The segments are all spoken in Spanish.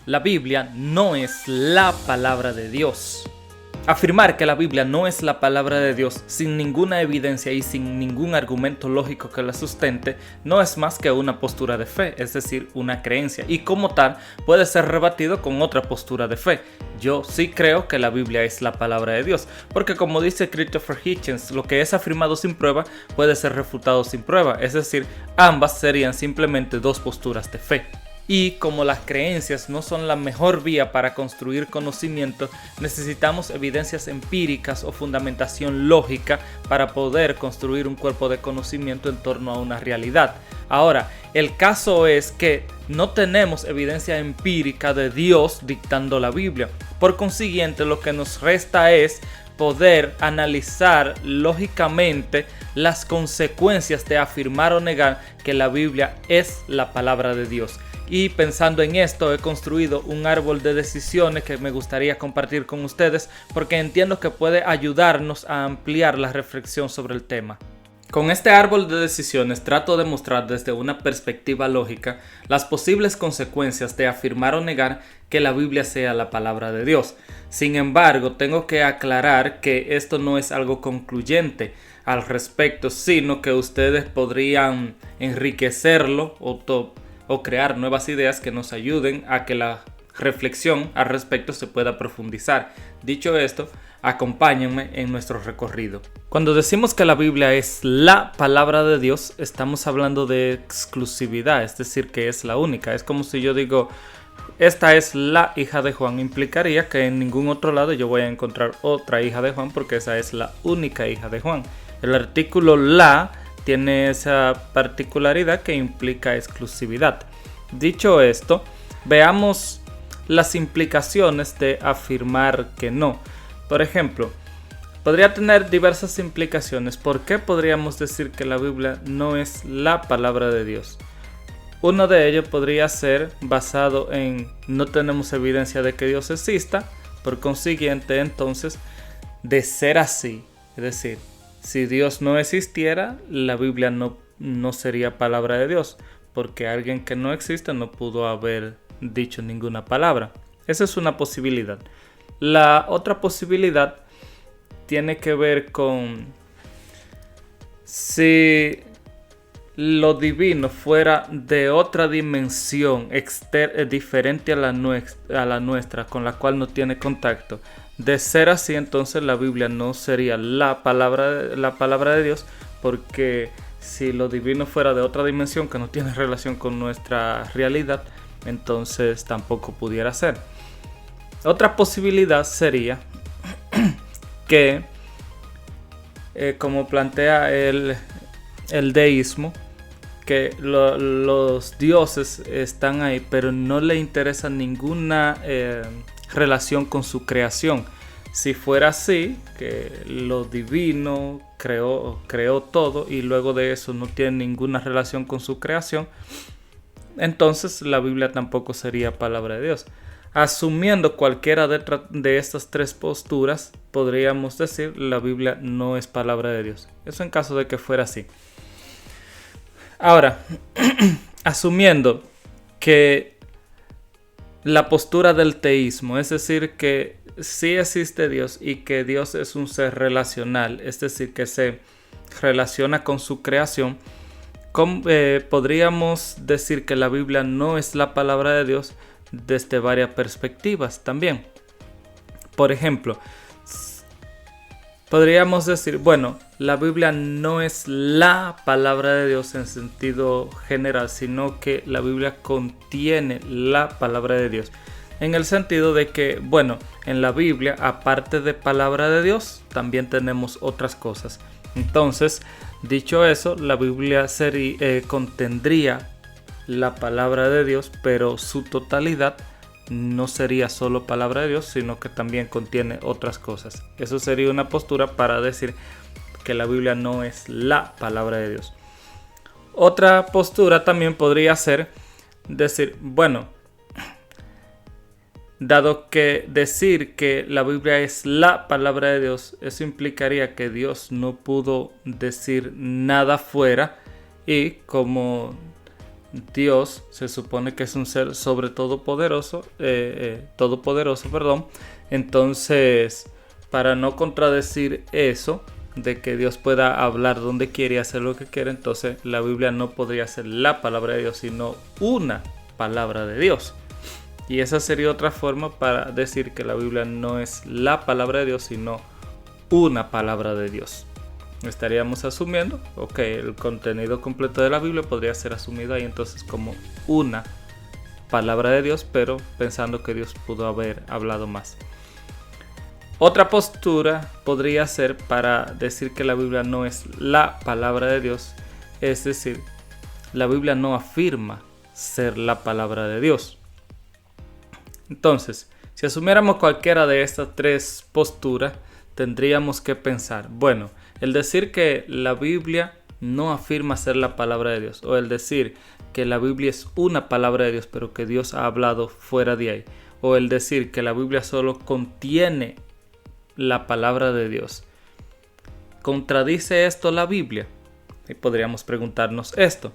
La Biblia no es la palabra de Dios. Afirmar que la Biblia no es la palabra de Dios sin ninguna evidencia y sin ningún argumento lógico que la sustente no es más que una postura de fe, es decir, una creencia, y como tal puede ser rebatido con otra postura de fe. Yo sí creo que la Biblia es la palabra de Dios, porque como dice Christopher Hitchens, lo que es afirmado sin prueba puede ser refutado sin prueba, es decir, ambas serían simplemente dos posturas de fe. Y como las creencias no son la mejor vía para construir conocimiento, necesitamos evidencias empíricas o fundamentación lógica para poder construir un cuerpo de conocimiento en torno a una realidad. Ahora, el caso es que no tenemos evidencia empírica de Dios dictando la Biblia. Por consiguiente, lo que nos resta es poder analizar lógicamente las consecuencias de afirmar o negar que la Biblia es la palabra de Dios. Y pensando en esto he construido un árbol de decisiones que me gustaría compartir con ustedes porque entiendo que puede ayudarnos a ampliar la reflexión sobre el tema. Con este árbol de decisiones trato de mostrar desde una perspectiva lógica las posibles consecuencias de afirmar o negar que la Biblia sea la palabra de Dios. Sin embargo, tengo que aclarar que esto no es algo concluyente al respecto, sino que ustedes podrían enriquecerlo o crear nuevas ideas que nos ayuden a que la reflexión al respecto se pueda profundizar. Dicho esto, acompáñenme en nuestro recorrido. Cuando decimos que la Biblia es la palabra de Dios, estamos hablando de exclusividad, es decir, que es la única. Es como si yo digo, esta es la hija de Juan, implicaría que en ningún otro lado yo voy a encontrar otra hija de Juan porque esa es la única hija de Juan. El artículo la tiene esa particularidad que implica exclusividad. Dicho esto, veamos las implicaciones de afirmar que no. Por ejemplo, podría tener diversas implicaciones. ¿Por qué podríamos decir que la Biblia no es la palabra de Dios? Uno de ellos podría ser basado en no tenemos evidencia de que Dios exista. Por consiguiente, entonces, de ser así, es decir, si Dios no existiera, la Biblia no sería palabra de Dios, porque alguien que no existe no pudo haber dicho ninguna palabra. Esa es una posibilidad. La otra posibilidad tiene que ver con si lo divino fuera de otra dimensión diferente a la nuestra, con la cual no tiene contacto. De ser así, entonces la Biblia no sería la palabra de Dios, porque si lo divino fuera de otra dimensión que no tiene relación con nuestra realidad, entonces tampoco pudiera ser. Otra posibilidad sería que, como plantea el deísmo, que los dioses están ahí, pero no le interesa ninguna relación con su creación. Si fuera así, que lo divino creó todo y luego de eso no tiene ninguna relación con su creación, entonces la Biblia tampoco sería palabra de Dios. Asumiendo cualquiera de estas tres posturas, podríamos decir la Biblia no es palabra de Dios. Eso en caso de que fuera así. Ahora, asumiendo que la postura del teísmo, es decir, que sí existe Dios y que Dios es un ser relacional, es decir, que se relaciona con su creación, podríamos decir que la Biblia no es la palabra de Dios desde varias perspectivas también. Por ejemplo, podríamos decir, bueno, la Biblia no es la palabra de Dios en sentido general, sino que la Biblia contiene la palabra de Dios. En el sentido de que, bueno, en la Biblia, aparte de palabra de Dios, también tenemos otras cosas. Entonces, dicho eso, la Biblia contendría la palabra de Dios, pero su totalidad no sería solo palabra de Dios, sino que también contiene otras cosas. Eso sería una postura para decir que la Biblia no es la palabra de Dios. Otra postura también podría ser decir, bueno, dado que decir que la Biblia es la palabra de Dios, eso implicaría que Dios no pudo decir nada fuera, y como Dios se supone que es un ser sobre todopoderoso, entonces para no contradecir eso de que Dios pueda hablar donde quiere y hacer lo que quiere, entonces la Biblia no podría ser la palabra de Dios, sino una palabra de Dios. Y esa sería otra forma para decir que la Biblia no es la palabra de Dios, sino una palabra de Dios. Estaríamos asumiendo, el contenido completo de la Biblia podría ser asumido ahí entonces como una palabra de Dios, pero pensando que Dios pudo haber hablado más. Otra postura podría ser para decir que la Biblia no es la palabra de Dios, es decir, la Biblia no afirma ser la palabra de Dios. Entonces, si asumiéramos cualquiera de estas tres posturas, tendríamos que pensar, bueno, el decir que la Biblia no afirma ser la palabra de Dios, o el decir que la Biblia es una palabra de Dios, pero que Dios ha hablado fuera de ahí, o el decir que la Biblia solo contiene la palabra de Dios, ¿contradice esto la Biblia? Y podríamos preguntarnos esto.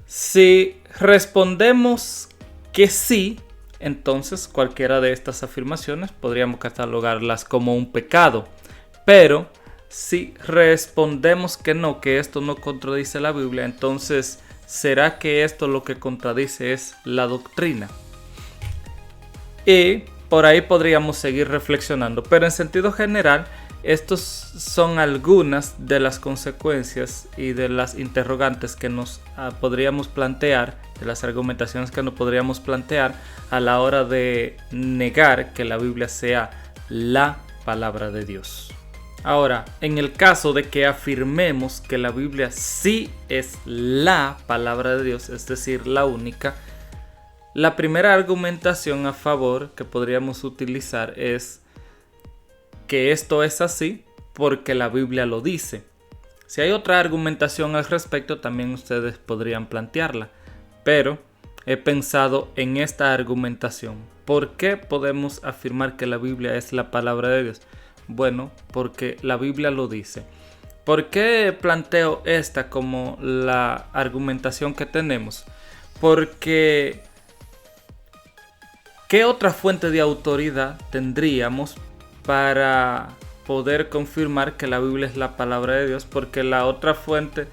Si respondemos que sí, entonces cualquiera de estas afirmaciones podríamos catalogarlas como un pecado. Pero si respondemos que no, que esto no contradice la Biblia, entonces ¿será que esto lo que contradice es la doctrina? Y por ahí podríamos seguir reflexionando, pero en sentido general, estos son algunas de las consecuencias y de las interrogantes que nos podríamos plantear, de las argumentaciones que nos podríamos plantear a la hora de negar que la Biblia sea la palabra de Dios. Ahora, en el caso de que afirmemos que la Biblia sí es la palabra de Dios, es decir, la única, la primera argumentación a favor que podríamos utilizar es que esto es así porque la Biblia lo dice. Si hay otra argumentación al respecto, también ustedes podrían plantearla, pero he pensado en esta argumentación. ¿Por qué podemos afirmar que la Biblia es la palabra de Dios? Bueno, porque la Biblia lo dice. ¿Por qué planteo esta como la argumentación que tenemos? Porque ¿qué otra fuente de autoridad tendríamos para poder confirmar que la Biblia es la palabra de Dios? Porque la otra fuente,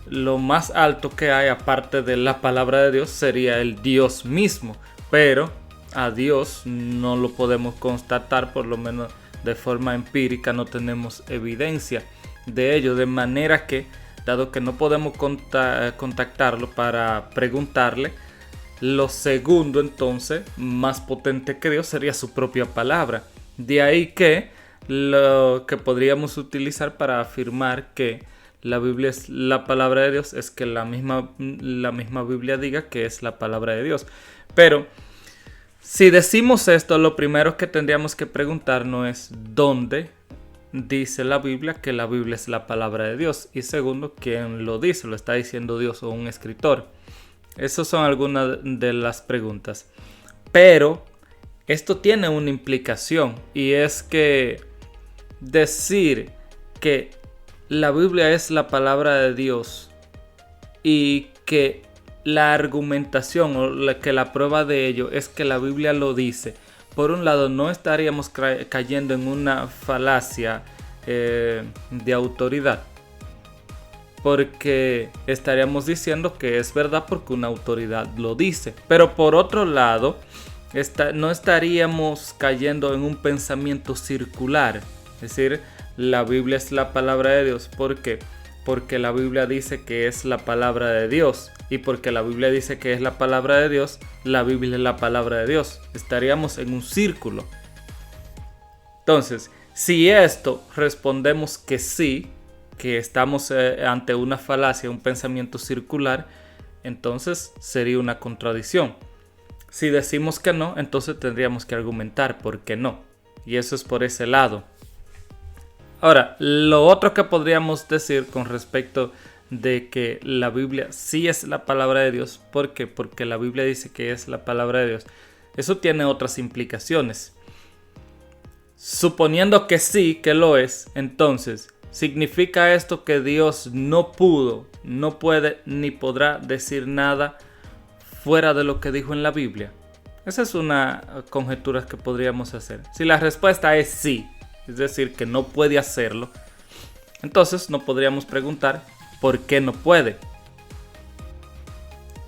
lo más alto que hay aparte de la palabra de Dios, sería el Dios mismo. Pero a Dios no lo podemos constatar, por lo menos de forma empírica no tenemos evidencia de ello. De manera que, dado que no podemos contactarlo para preguntarle, lo segundo entonces más potente que Dios sería su propia palabra. De ahí que lo que podríamos utilizar para afirmar que la Biblia es la palabra de Dios es que la misma Biblia diga que es la palabra de Dios. Pero si decimos esto, lo primero que tendríamos que preguntarnos es ¿dónde dice la Biblia que la Biblia es la palabra de Dios? Y segundo, ¿quién lo dice? ¿Lo está diciendo Dios o un escritor? Esas son algunas de las preguntas. Pero esto tiene una implicación, y es que decir que la Biblia es la palabra de Dios y que la argumentación o que la prueba de ello es que la Biblia lo dice, por un lado no estaríamos cayendo en una falacia de autoridad, porque estaríamos diciendo que es verdad porque una autoridad lo dice. Pero por otro lado, no estaríamos cayendo en un pensamiento circular. Es decir, la Biblia es la palabra de Dios. ¿Por qué? Porque la Biblia dice que es la palabra de Dios. Y porque la Biblia dice que es la palabra de Dios, la Biblia es la palabra de Dios. Estaríamos en un círculo. Entonces, si esto respondemos que sí, que estamos ante una falacia, un pensamiento circular, entonces sería una contradicción. Si decimos que no, entonces tendríamos que argumentar por qué no. Y eso es por ese lado. Ahora, lo otro que podríamos decir con respecto de que la Biblia sí es la palabra de Dios, ¿por qué? Porque la Biblia dice que es la palabra de Dios. Eso tiene otras implicaciones. Suponiendo que sí, que lo es, entonces, ¿Significa esto que Dios no pudo, no puede ni podrá decir nada fuera de lo que dijo en la Biblia? Esa es una conjetura que podríamos hacer. Si la respuesta es sí, es decir, que no puede hacerlo, entonces no podríamos preguntar por qué no puede.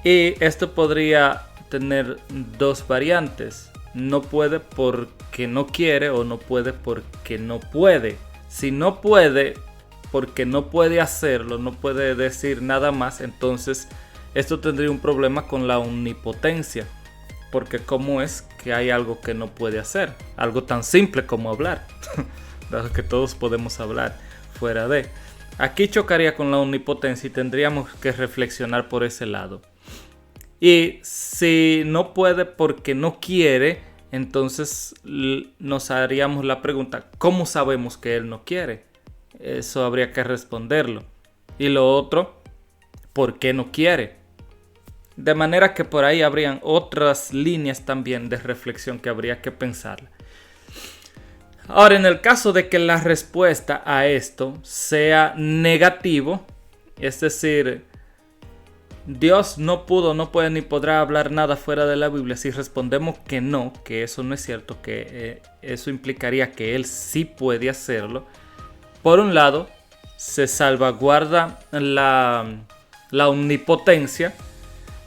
Y esto podría tener dos variantes. No puede porque no quiere o no puede porque no puede. Si no puede porque no puede hacerlo, no puede decir nada más, entonces esto tendría un problema con la omnipotencia. Porque ¿cómo es que hay algo que no puede hacer? Algo tan simple como hablar. Dado que todos podemos hablar fuera de. Aquí chocaría con la omnipotencia y tendríamos que reflexionar por ese lado. Y si no puede porque no quiere, entonces nos haríamos la pregunta, ¿cómo sabemos que él no quiere? Eso habría que responderlo. Y lo otro, ¿por qué no quiere? De manera que por ahí habrían otras líneas también de reflexión que habría que pensar. Ahora, en el caso de que la respuesta a esto sea negativo, es decir, Dios no pudo, no puede ni podrá hablar nada fuera de la Biblia. Si respondemos que no, que eso no es cierto, que eso implicaría que Él sí puede hacerlo. Por un lado, se salvaguarda la omnipotencia,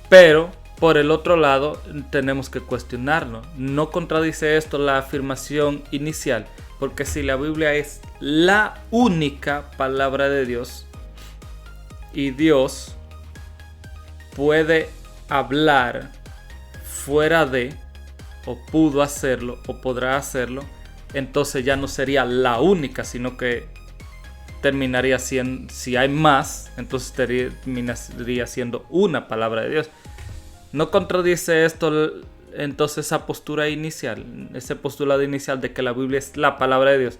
pero por el otro lado tenemos que cuestionarnos. ¿No contradice esto la afirmación inicial? Porque si la Biblia es la única palabra de Dios y Dios puede hablar fuera de, o pudo hacerlo, o podrá hacerlo, entonces ya no sería la única, sino que terminaría siendo, si hay más, entonces terminaría siendo una palabra de Dios. ¿No contradice esto entonces esa postura inicial, ese postulado inicial de que la Biblia es la palabra de Dios?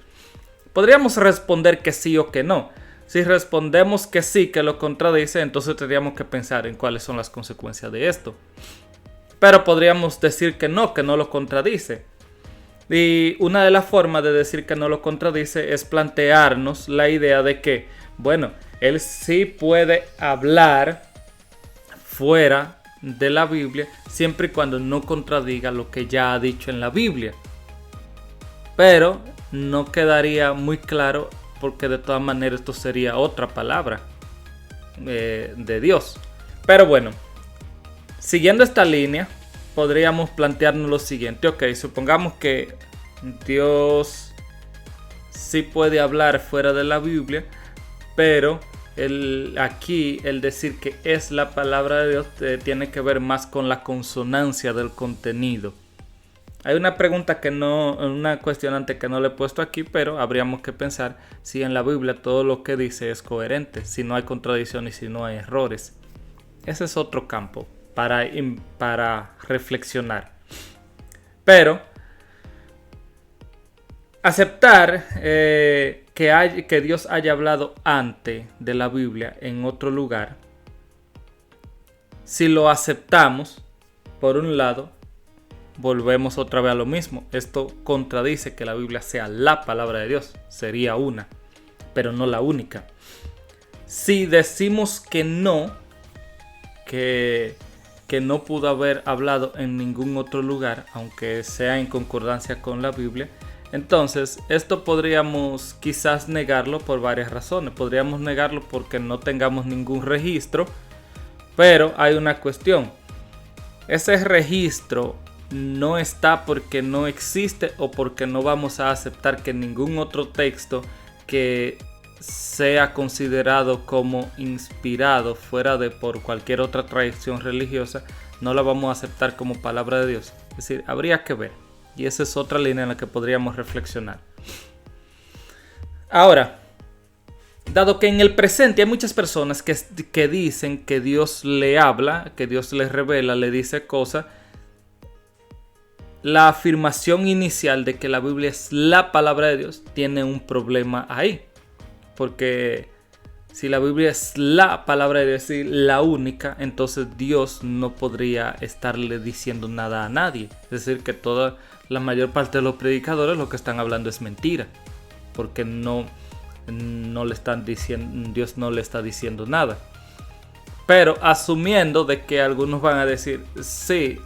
Podríamos responder que sí o que no. Si respondemos que sí, que lo contradice, entonces tendríamos que pensar en cuáles son las consecuencias de esto. Pero podríamos decir que no lo contradice. Y una de las formas de decir que no lo contradice es plantearnos la idea de que, bueno, él sí puede hablar fuera de la Biblia siempre y cuando no contradiga lo que ya ha dicho en la Biblia. Pero no quedaría muy claro, porque de todas maneras esto sería otra palabra de Dios. Pero bueno, siguiendo esta línea, podríamos plantearnos lo siguiente. Ok, supongamos que Dios sí puede hablar fuera de la Biblia, pero aquí el decir que es la palabra de Dios tiene que ver más con la consonancia del contenido. Hay una pregunta una cuestionante que no le he puesto aquí, pero habríamos que pensar si en la Biblia todo lo que dice es coherente, si no hay contradicciones y si no hay errores. Ese es otro campo para reflexionar. Pero aceptar que Dios haya hablado antes de la Biblia en otro lugar, si lo aceptamos, por un lado, volvemos otra vez a lo mismo. Esto contradice que la Biblia sea la palabra de Dios. Sería una, pero no la única. Si decimos que no pudo haber hablado en ningún otro lugar, aunque sea en concordancia con la Biblia, entonces esto podríamos quizás negarlo por varias razones. Podríamos negarlo porque no tengamos ningún registro, pero hay una cuestión. Ese registro no está porque no existe o porque no vamos a aceptar que ningún otro texto que sea considerado como inspirado fuera de por cualquier otra tradición religiosa, no la vamos a aceptar como palabra de Dios. Es decir, habría que ver. Y esa es otra línea en la que podríamos reflexionar. Ahora, dado que en el presente hay muchas personas que dicen que Dios le habla, que Dios le revela, le dice cosas, la afirmación inicial de que la Biblia es la palabra de Dios tiene un problema ahí. Porque si la Biblia es la palabra de Dios y la única, entonces Dios no podría estarle diciendo nada a nadie. Es decir, que la mayor parte de los predicadores lo que están hablando es mentira. Porque no no le están diciendo, Dios no le está diciendo nada. Pero asumiendo de que algunos van a decir, sí,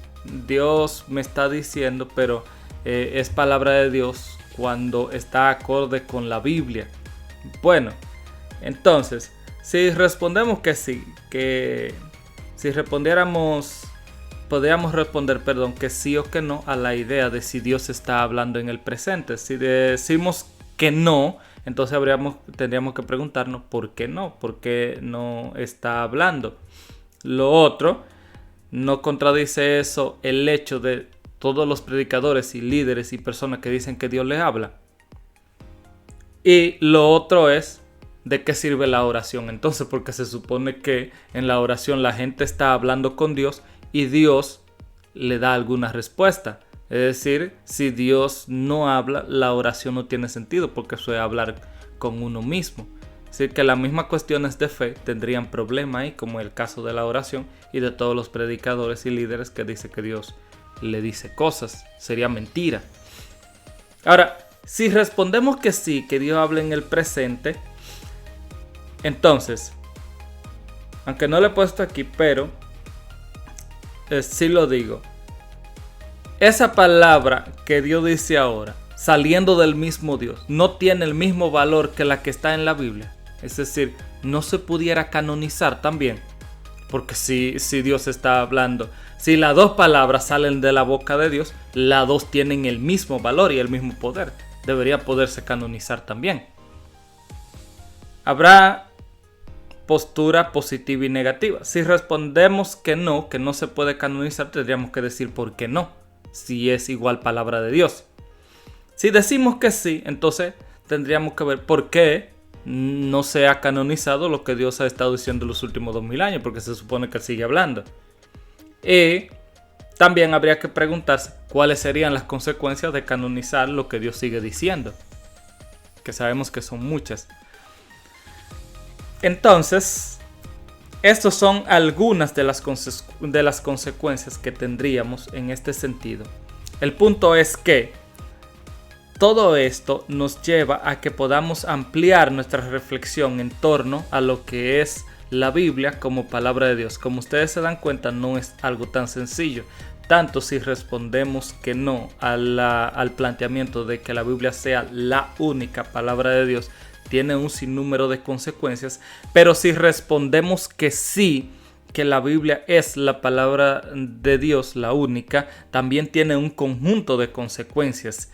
Dios me está diciendo, pero es palabra de Dios cuando está acorde con la Biblia. Bueno, entonces, si respondemos que sí, que si respondiéramos, podríamos responder, que sí o que no a la idea de si Dios está hablando en el presente. Si decimos que no, entonces tendríamos que preguntarnos por qué no está hablando. Lo otro, no contradice eso el hecho de todos los predicadores y líderes y personas que dicen que Dios les habla. Y lo otro es, ¿de qué sirve la oración? Entonces, porque se supone que en la oración la gente está hablando con Dios y Dios le da alguna respuesta. Es decir, si Dios no habla, la oración no tiene sentido, porque eso es hablar con uno mismo. Es decir, que las mismas cuestiones de fe tendrían problema ahí, como el caso de la oración y de todos los predicadores y líderes que dicen que Dios le dice cosas. Sería mentira. Ahora, si respondemos que sí, que Dios habla en el presente, entonces, aunque no lo he puesto aquí, pero sí lo digo. Esa palabra que Dios dice ahora, saliendo del mismo Dios, no tiene el mismo valor que la que está en la Biblia. Es decir, no se pudiera canonizar también. Porque si Dios está hablando, si las dos palabras salen de la boca de Dios, las dos tienen el mismo valor y el mismo poder. Debería poderse canonizar también. Habrá postura positiva y negativa. Si respondemos que no se puede canonizar, tendríamos que decir por qué no, si es igual palabra de Dios. Si decimos que sí, entonces tendríamos que ver por qué no se ha canonizado lo que Dios ha estado diciendo los últimos 2000 años, porque se supone que sigue hablando. Y también habría que preguntarse cuáles serían las consecuencias de canonizar lo que Dios sigue diciendo, que sabemos que son muchas. Entonces, estas son algunas de las consecuencias que tendríamos en este sentido. El punto es que todo esto nos lleva a que podamos ampliar nuestra reflexión en torno a lo que es la Biblia como palabra de Dios. Como ustedes se dan cuenta, no es algo tan sencillo. Tanto si respondemos que no al planteamiento de que la Biblia sea la única palabra de Dios, tiene un sinnúmero de consecuencias. Pero si respondemos que sí, que la Biblia es la palabra de Dios, la única, también tiene un conjunto de consecuencias.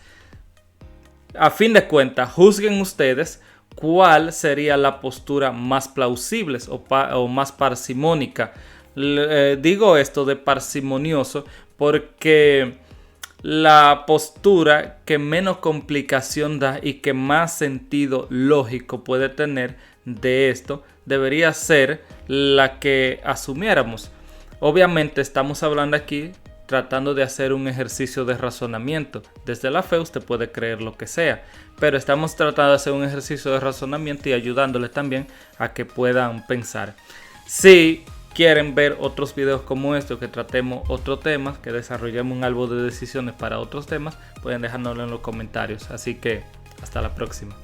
A fin de cuentas, juzguen ustedes cuál sería la postura más plausible o más parsimónica. Digo esto de parsimonioso porque la postura que menos complicación da y que más sentido lógico puede tener de esto debería ser la que asumiéramos. Obviamente estamos hablando aquí tratando de hacer un ejercicio de razonamiento. Desde la fe usted puede creer lo que sea, pero estamos tratando de hacer un ejercicio de razonamiento y ayudándoles también a que puedan pensar. Si quieren ver otros videos como estos, que tratemos otros temas, que desarrollemos un árbol de decisiones para otros temas, pueden dejárnoslo en los comentarios. Así que hasta la próxima.